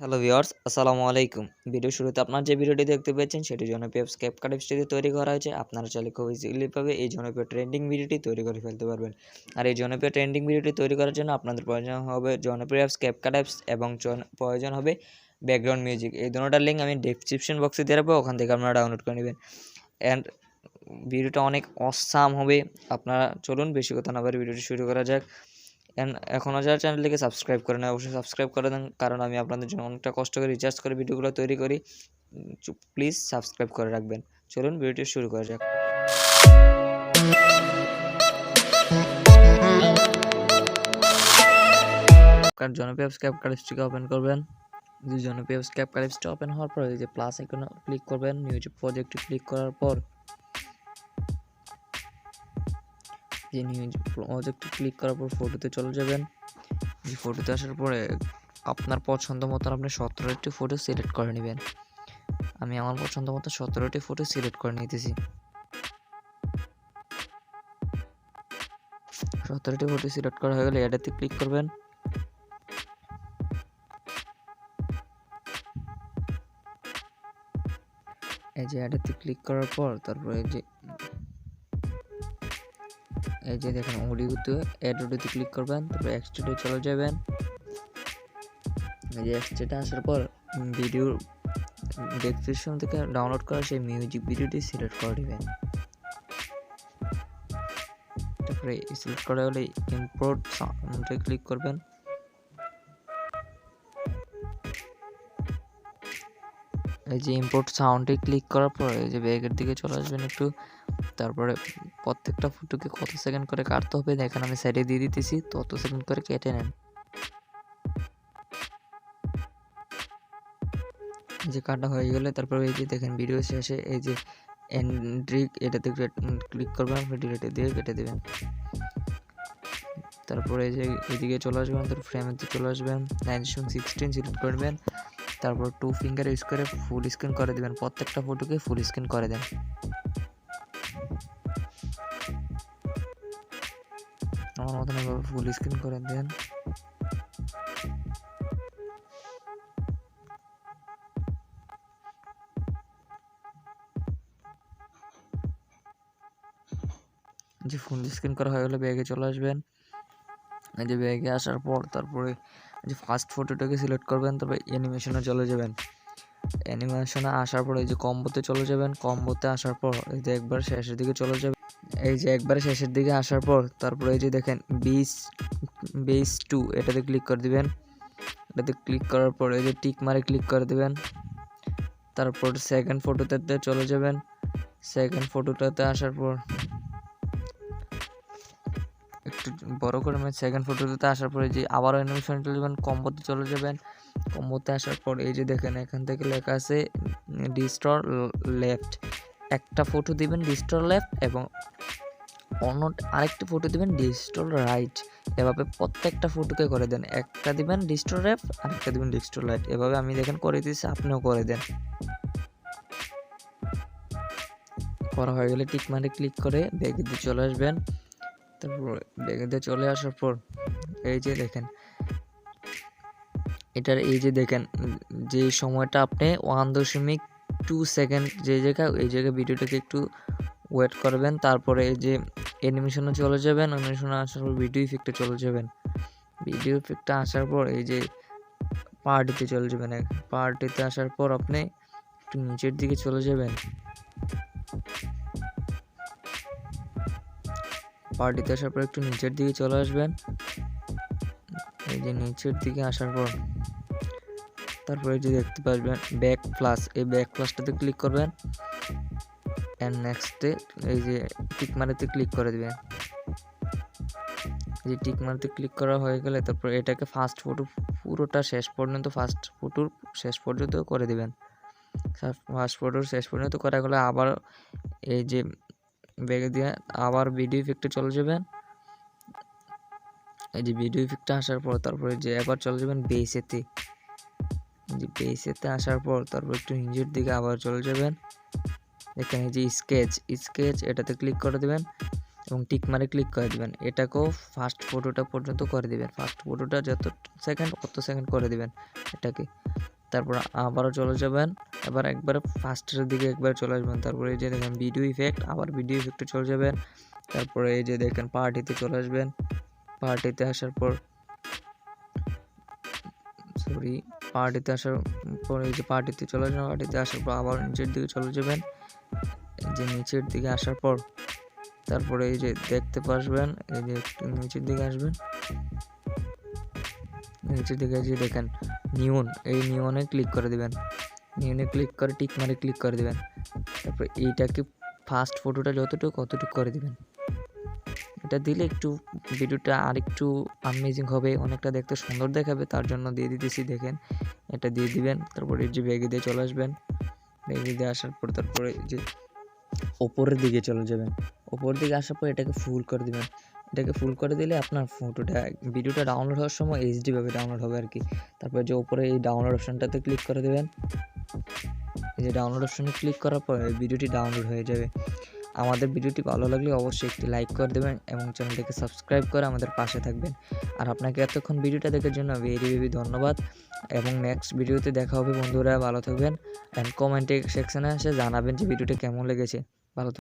Hello viewers, আসসালামু আলাইকুম। Video শুরুতে আপনার যে ভিডিওটি দেখতে পেয়েছেন সেটি জনপ্রিয় CapCut App দিয়ে তৈরি করা হয়েছে। আপনারা চাইলে খুব ইজিলি ভাবে এই জনপ্রিয় ট্রেন্ডিং ভিডিওটি তৈরি করে ফেলতে পারবেন। আর এই জনপ্রিয় ট্রেন্ডিং ভিডিওটি তৈরি করার জন্য আপনাদের প্রয়োজন হবে জনপ্রিয় CapCut Apps এবং প্রয়োজন হবে ব্যাকগ্রাউন্ড মিউজিক। এই দুটোটার লিঙ্ক আমি ডেসক্রিপশন বক্সে দিয়ে রাখবো, ওখান থেকে আপনারা ডাউনলোড করে নেবেন। অ্যান্ড ভিডিওটা অনেক অসাম হবে। আপনারা চলুন বেশি কথা না বলে ভিডিওটি শুরু করা যাক। এখনও যারা চ্যানেলটিকে সাবস্ক্রাইব করে না অবশ্যই সাবস্ক্রাইব করে দেন, কারণ আমি আপনাদের জন্য অনেকটা কষ্ট করে রিচার্জ করে ভিডিওগুলো তৈরি করি। প্লিজ সাবস্ক্রাইব করে রাখবেন। চলুন ভিডিওটি শুরু করা যাক। জনপ্রিয় CapCut Appsটিকে ওপেন করবেন। জনপ্রিয় CapCut Appsটি ওপেন হওয়ার পর এই যে প্লাস আইকনে ক্লিক করবেন। মিউজিক প্রজেক্টে ক্লিক করার পর যে মিউজিক প্রজেক্টে ক্লিক করার পর ফটোতে চলে যাবেন। এই ফটোতে আসার পরে আপনার পছন্দ মতো আপনি 17টি ফটো সিলেক্ট করে নেবেন। আমি আমার পছন্দ মতো 17টি ফটো সিলেক্ট করে নিতেছি। 17টি ফটো সিলেক্ট করা হয়ে গেলে এটাতে ক্লিক করবেন। এই যে এটাতে ক্লিক করার পর তারপরে এই যে দেখেন অডিওতে অ্যাড অডিওতে ক্লিক করবেন। তারপরে এক্সট্রেটে চলে যাবেন। এই যে এক্সট্রেটে আসার পর ভিডিও ডেসক্রিপশন থেকে ডাউনলোড করা সেই মিউজিক ভিডিওটি সিলেক্ট করে নেবেন। তারপরে সিলেক্ট করা হলে ইম্পোর্ট সাউন্ডে ক্লিক করবেন। এই যে ইম্পোর্ট সাউন্ডে ক্লিক করার পর এই যে ব্যাগের দিকে চলে আসবেন একটু। তারপরে প্রত্যেকটা ফটোকে কত সেকেন্ড করে কাটতে হবে দেখেন আমি সাইডে দিয়ে দিতেছি, তত সেকেন্ড করে কেটে নেন। যে কাটা হয়ে গেলে তারপরে এই যে দেখেন ভিডিও শেষে এই যে এন্ড্রিক এটাতে ক্লিক করবেন, ডিলেটে দিয়ে কেটে দেবেন। তারপরে এই যে এদিকে চলে আসবেন, তারপর ফ্রেমেতে চলে আসবেন, 9:16 সিলেক্ট করবেন। তারপর 2 ফিঙ্গার ইউজ করে ফুল স্ক্রিন করে দেবেন। প্রত্যেকটা ফটোকে ফুল স্ক্রিন করে দেন। আমার মতন এভাবে ফুল স্ক্রিন করে দেন। যে ফুল স্ক্রিন করা হয়ে গেলে ব্যাগে চলে আসবেন। এই যে ব্যাগে আসার পর তারপরে যে ফার্স্ট ফটোটাকে সিলেক্ট করবেন, তারপরে অ্যানিমেশনে চলে যাবেন। অ্যানিমেশনে আসার পর এই যে কম্বোতে চলে যাবেন। কম্বোতে আসার পর এই যে একবার শেষের দিকে চলে যাবেন। এই যে একবার শেষের দিকে আসার পর তারপরে এই যে দেখেন বেস 2 এটাতে ক্লিক করে দিবেন। এটাতে ক্লিক করার পর এই যে টিক মারে ক্লিক করে দিবেন। তারপর সেকেন্ড ফটোটাতে চলে যাবেন। সেকেন্ড ফটোটাতে আসার পর একটু বড় করে সেকেন্ড ফটোটাতে আসার পরে যে আবার অ্যানিমেশনে চলে যাবেন। কম্বোতে চলে যাবেন। কম্বোতে আসার পর এই যে দেখেন এখান থেকে লেখা আছে ডিস্টর লেফট। একটা ফটো দিবেন ডিস্টর লেফট এবং অন্য আরেকটি ফটো দিবেন ডিস্টর রাইট। এভাবে প্রত্যেকটা ফটোকে করে দেন। একটা দিবেন ডিস্টর লেফট, আরেকটা দিবেন ডিস্টর রাইট। এভাবে আমি দেখেন করে দিয়েছি, আপনিও করে দেন। করা হয়ে গেলে টিক মারে ক্লিক করে ব্যাগে দিয়ে চলে আসবেন। তারপর ব্যাগে দিয়ে চলে আসার পর এই যে দেখেন এটার এই যে দেখেন যে সময়টা আপনি 1.2 সেকেন্ড যে জায়গায় এই জায়গায় ভিডিওটাকে একটু ওয়েট করবেন। তারপরে এই যে অ্যানিমেশনে চলে যাবেন। অ্যানিমেশনে আসার পর ভিডিও ইফেক্টে চলে যাবেন। ভিডিও ইফেক্টে আসার পর এই যে পার্টিতে চলে যাবেন। পার্টিতে আসার পর আপনি একটু নিচের দিকে চলে যাবেন। পার্টিতে আসার পর একটু নিচের দিকে চলে আসবেন। এই যে নিচের দিকে আসার পর তারপরে যে দেখতে পাবেন ব্যাক প্লাস, এই ব্যাক প্লাসটাতে ক্লিক করবেন। অ্যান্ড নেক্সটে এই যে টিক মারতে ক্লিক করে দিবেন। এই যে টিক মারতে ক্লিক করা হয়ে গেলে তারপর এটাকে ফার্স্ট ফটো পুরোটা শেষ পর্যন্ত ফার্স্ট ফটোর শেষ পর্যন্ত করে দিবেন। ফার্স্ট ফটোর শেষ পর্যন্ত করা গেলে আবার এই যে ব্যাগে দিয়ে আবার ভিডিও ইফেক্টে চলে যাবেন। এই যে ভিডিও ইফেক্টে আসার পর তারপরে যে আবার চলে যাবেন বেসেতে। যে বেসেতে আসার পর তারপর একটু নিচের দিকে আবার চলে যাবেন। এখানে যে স্কেচ এটাতে ক্লিক করে দেবেন এবং টিক মারে ক্লিক করে দিবেন। এটাকেও ফার্স্ট ফটোটা পর্যন্ত করে দিবেন। ফার্স্ট ফটোটা যত সেকেন্ড অত সেকেন্ড করে দিবেন এটাকে। তারপর আবারও চলে যাবেন, এবার একবার ফার্স্টের দিকে একবার চলে আসবেন। তারপরে এই যে দেখেন ভিডিও ইফেক্ট, আবার ভিডিও ইফেক্টে চলে যাবেন। তারপরে এই যে দেখেন পার্টিতে চলে আসবেন। পার্টিতে আসার পর পার্টিতে আসার পর এই যে পার্টিতে চলে আসবেন। পার্টিতে আসার পর আবার নিচের দিকে চলে যাবেন। এই যে নিচের দিকে আসার পর তারপরে এই যে দেখতে পারবেন, এই যে একটু নিচের দিকে আসবেন। নিচের দিকে যে দেখেন নিয়ন, এই নিয়নে ক্লিক করে দিবেন। নিয়নে ক্লিক করে টিক মারে ক্লিক করে দিবেন। তারপরে এইটাকে ফার্স্ট ফটোটা যতটুকু অতটুকু করে দিবেন। এটা দিলে একটু ভিডিওটা আরেকটু আমেজিং হবে, অনেকটা দেখতে সুন্দর দেখাবে, তার জন্য দিয়ে দিতেছি। দেখেন এটা দিয়ে দিবেন। তারপরে এই যে ব্যাগে দিয়ে চলে আসবেন। ব্যাগে দিয়ে আসার পর তারপরে এই যে ওপরের দিকে চলে যাবেন। ওপরের দিকে আসার পর এটাকে ফুল করে দিবেন। এটাকে ফুল করে দিলে আপনার ভিডিওটা ডাউনলোড হওয়ার সময় এইচডি ভাবে ডাউনলোড হবে আর কি। তারপরে যে উপরে এই ডাউনলোড অপশনটাতে ক্লিক করে দেবেন। এই যে ডাউনলোড অপশনে ক্লিক করার পর ভিডিওটি ডাউনলোড হয়ে যাবে। আমাদের ভিডিওটি ভালো লাগলে অবশ্যই একটি লাইক করে দেবেন এবং চ্যানেলটিকে সাবস্ক্রাইব করে আমাদের পাশে থাকবেন। আর আপনাকে এতক্ষণ ভিডিওটা দেখার জন্য ভেরি ধন্যবাদ এবং নেক্সট ভিডিওতে দেখা হবে বন্ধুরা। ভালো থাকবেন অ্যান্ড কমেন্টে সেকশনে এসে জানাবেন যে ভিডিওটা কেমন লেগেছে।